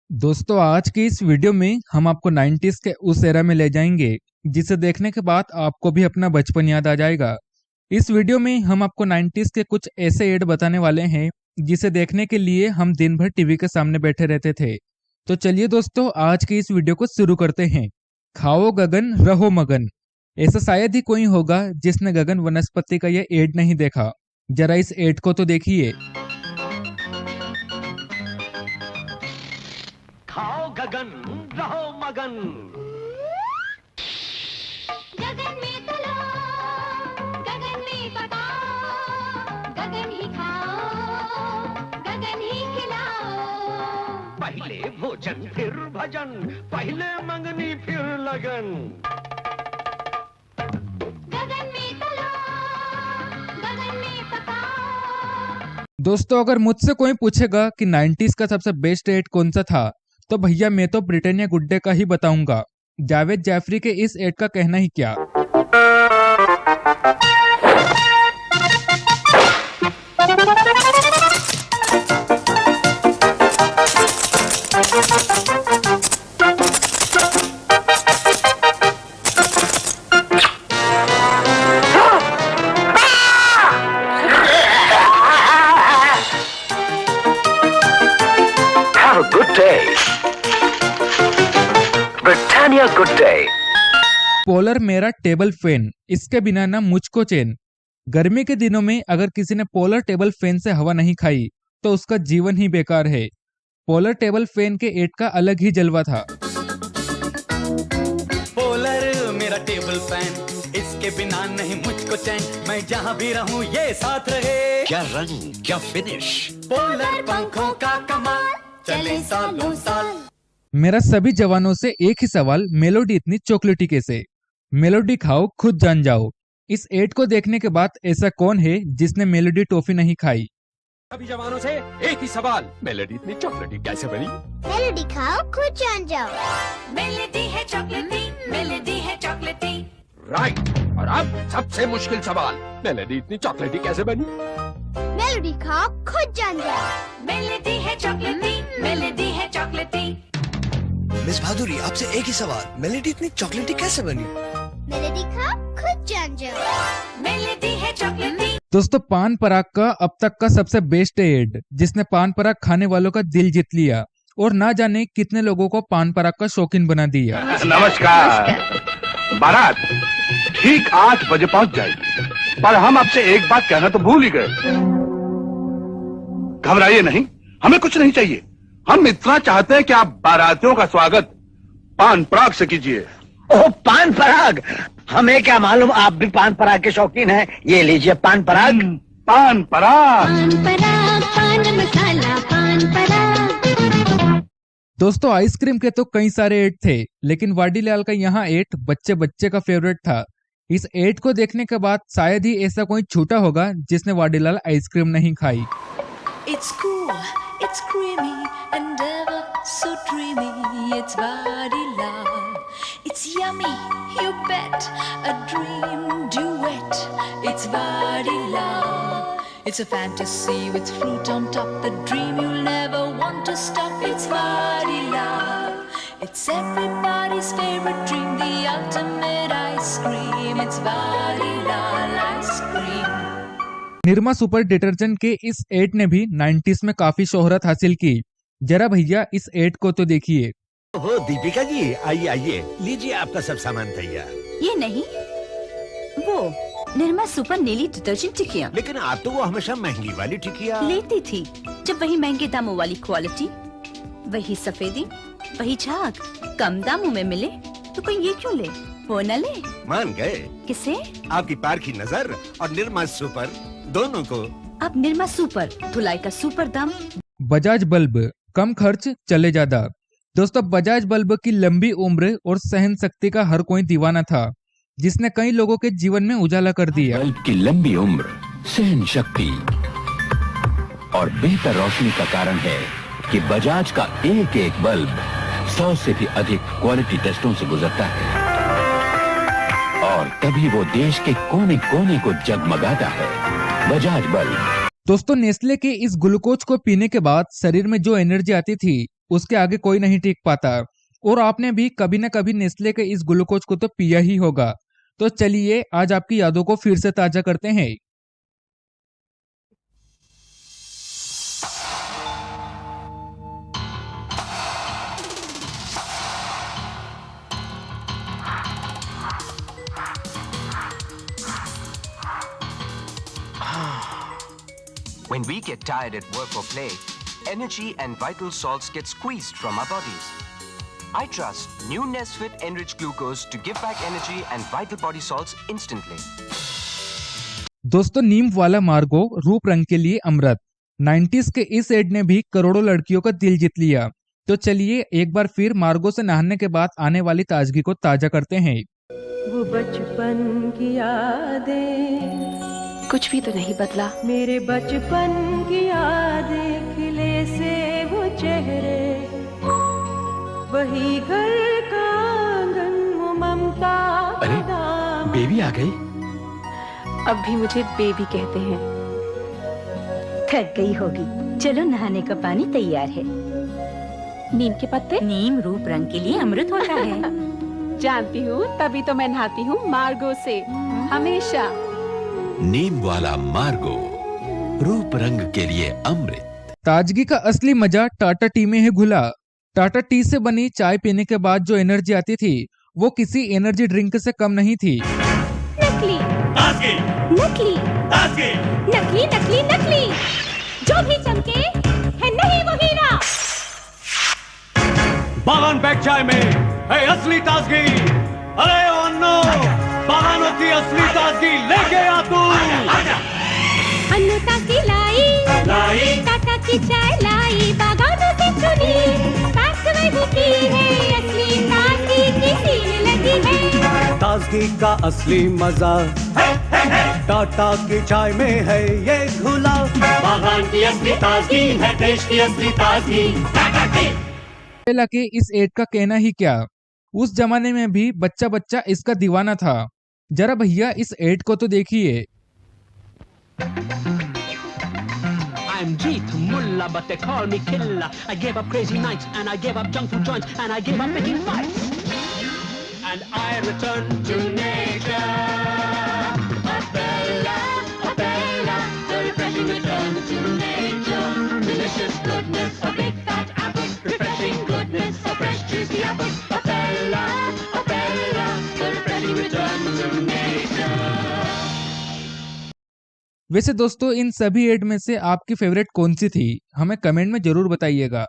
दोस्तों आज की इस वीडियो में हम आपको 90s के उस एरा में ले जाएंगे जिसे देखने के बाद आपको भी अपना बचपन याद आ जाएगा। इस वीडियो में हम आपको 90s के कुछ ऐसे ऐड बताने वाले हैं जिसे देखने के लिए हम दिन भर टीवी के सामने बैठे रहते थे। तो चलिए दोस्तों आज की इस वीडियो को शुरू करते हैं। खाओ गगन रहो मगन। ऐसा शायद ही कोई होगा जिसने गगन वनस्पति का यह ऐड नहीं देखा। जरा इस ऐड को तो देखिए। खाओ गगन रहो मगन। गगन में तलो, गगन में पकाओ, गगन ही खाओ, गगन ही खिलाओ। पहले भोजन फिर भजन, पहले मंगनी फिर लगन। गगन में तलो, गगन में पकाओ। दोस्तों अगर मुझसे कोई पूछेगा कि 90s का सबसे बेस्ट एड कौन सा था तो भैया मैं तो ब्रिटानिया गुड डे का ही बताऊंगा। जावेद जाफरी के इस एड का कहना ही क्या। Have a good day. Britannia Good Day. Polar मेरा टेबल फैन, इसके बिना ना मुझको चैन। गर्मी के दिनों में अगर किसी ने पोलर टेबल फैन से हवा नहीं खाई तो उसका जीवन ही बेकार है। पोलर टेबल फैन के एड का अलग ही जलवा था। पोलर मेरा टेबल फैन, इसके बिना नहीं मुझको चैन, मैं जहाँ भी रहूँ ये साथ रहे। क्या रंग क्या फिनिश। पोलर पंखों का कमाल, चले सालों साल। मेरा सभी जवानों से एक ही सवाल, मेलोडी इतनी चॉकलेटी कैसे? मेलोडी खाओ खुद जान जाओ। इस एड को देखने के बाद ऐसा कौन है जिसने मेलोडी टॉफी नहीं खाई? सभी जवानों से एक ही सवाल, मेलोडी इतनी चॉकलेटी कैसे बनी? मेलोडी खाओ, खुद जान जाओ। मेलोडी है चॉकलेटी, मेलोडी है चॉकलेटी। राइट। और अब सबसे मुश्किल सवाल, मेलोडी इतनी चॉकलेटी कैसे बनी? मेलोडी खाओ, खुद जान जाओ। मेलोडी है चॉकलेटी, मेलोडी है चॉकलेटी। मिस भादुरी आपसे एक ही सवाल, मेलोडी इतनी चॉकलेटी कैसे बनी? मेलोडी खाओ, खुद जान जाओ। मेलोडी है चॉकलेटी। दोस्तों पान पराग का अब तक का सबसे बेस्ट एड जिसने पान पराग खाने वालों का दिल जीत लिया और ना जाने कितने लोगों को पान पराग का शौकीन बना दिया। नमस्कार। बारात ठीक 8 बजे पहुंच जाएगी, पर हम आपसे एक बात कहना तो भूल ही गए। घबराइए नहीं, हमें कुछ नहीं चाहिए। हम इतना चाहते हैं कि आप बारातियों का स्वागत पान पराग से कीजिए। ओ पान पराग, हमें क्या मालूम आप भी पान पराग के शौकीन हैं। ये लीजिए पान पराग। पान पराग। पान पराग, पान मसाला, पान पराग। दोस्तों आइसक्रीम के तो कई सारे एड थे लेकिन वाडीलाल का यहाँ एड बच्चे बच्चे का फेवरेट था। इस एड को देखने के बाद शायद ही ऐसा कोई छूटा होगा जिसने वाडीलाल आइसक्रीम नहीं खाई। It's cool, it's creamy and ever so dreamy. It's vanilla, it's yummy, you bet. A dream duet. It's vanilla. It's a fantasy with fruit on top. The dream you'll never want to stop. It's vanilla. It's everybody's favorite dream. The ultimate ice cream. It's vanilla ice cream. Nirma super detergent के इस add ने भी 90s में काफी शोहरत हासिल की। जरा भैया इस एड को तो देखिए। ओह दीपिका जी, आइए आइए, लीजिए आपका सब सामान तैयार। ये नहीं, वो निर्मा सुपर नीली डिटर्जेंट टिकिया लेकिन आप तो वो हमेशा महंगी वाली टिकिया लेती थी। जब वही महंगे दामों वाली क्वालिटी, वही सफेदी, वही झाग कम दामों में मिले तो कोई ये क्यों ले? वो न ले। मान गए किसे? आपकी पारखी नजर और निर्मा सुपर दोनों को। अब निर्मा सुपर धुलाई का सुपर दाम। बजाज बल्ब, कम खर्च चले ज्यादा। दोस्तों बजाज बल्ब की लंबी उम्र और सहन शक्ति का हर कोई दीवाना था जिसने कई लोगों के जीवन में उजाला कर दिया। बल्ब की लंबी उम्र, सहन शक्ति और बेहतर रोशनी का कारण है कि बजाज का एक एक बल्ब 100 से भी अधिक क्वालिटी टेस्टों से गुजरता है और तभी वो देश के कोने कोने को जगमगाता है। बजाज बल्ब। दोस्तों नेस्ले के इस ग्लूकोज को पीने के बाद शरीर में जो एनर्जी आती थी उसके आगे कोई नहीं टिक पाता। और आपने भी कभी न कभी नेस्ले के इस ग्लूकोज को तो पिया ही होगा। तो चलिए आज आपकी यादों को फिर से ताजा करते हैं। When we get tired at work or play, energy and vital salts get squeezed from our bodies. I trust new Nesfit Enriched Glucose to give back energy and vital body salts instantly. दोस्तों, नीम वाला मार्गो रूप रंग के लिए अमृत 90s के इस add ने भी करोड़ों लड़कियों का दिल जीत लिया। तो चलिए एक बार फिर मार्गो से नहाने के बाद आने वाली ताजगी को ताजा करते हैं। वो बचपन की यादें, कुछ भी तो नहीं बदला। मेरे बचपन की यादें, खिले से वो चेहरे, वही घर का आंगन, वो ममता। अरे बेबी आ गई। अब भी मुझे बेबी कहते हैं। थक गई होगी, चलो नहाने का पानी तैयार है। नीम के पत्ते, नीम रूप रंग के लिए अमृत होता है। जानती हूँ, तभी तो मैं नहाती हूँ मार्गो से हमेशा। नीम वाला मार्गो रूप रंग के लिए अमृत। ताजगी का असली मजा टाटा टी में है घुला। टाटा टी से बनी चाय पीने के बाद जो एनर्जी आती थी वो किसी एनर्जी ड्रिंक से कम नहीं थी। नकली ताजगी, नकली ताजगी, नकली नकली नकली, जो भी चमके है नहीं वो हीरा। बागान पैक चाय में है असली ताजगी। अरे ओ अन्नो, बागानों की असली ताजगी लेके आ तू। अन्नू ताजगी लाई, टाटा की चाय लाई, बागानों से चुनी, पैक वही की है, असली ताजगी की सील लगी है। ताजगी का असली मजा टाटा की चाय में है ये घुला। बागान की असली ताजगी है, देश की असली ताजगी टाटा की। पहला के इस एड का कहना ही क्या, उस जमाने में भी बच्चा बच्चा इसका दीवाना था। जरा भैया इस एड को तो देखिए। I'm Jeet Mullah, but they call me Killer. I gave up crazy nights and I gave up junk food joints and I gave up making fights. And I returned to nature. A bella, the refreshing return to nature. Delicious goodness, a big fat apple. Refreshing goodness, a fresh juicy apple. A bella, the refreshing return to nature. वैसे दोस्तों, इन सभी add में से आपकी favourite कौन सी थी, हमें comment में जरूर बताइएगा।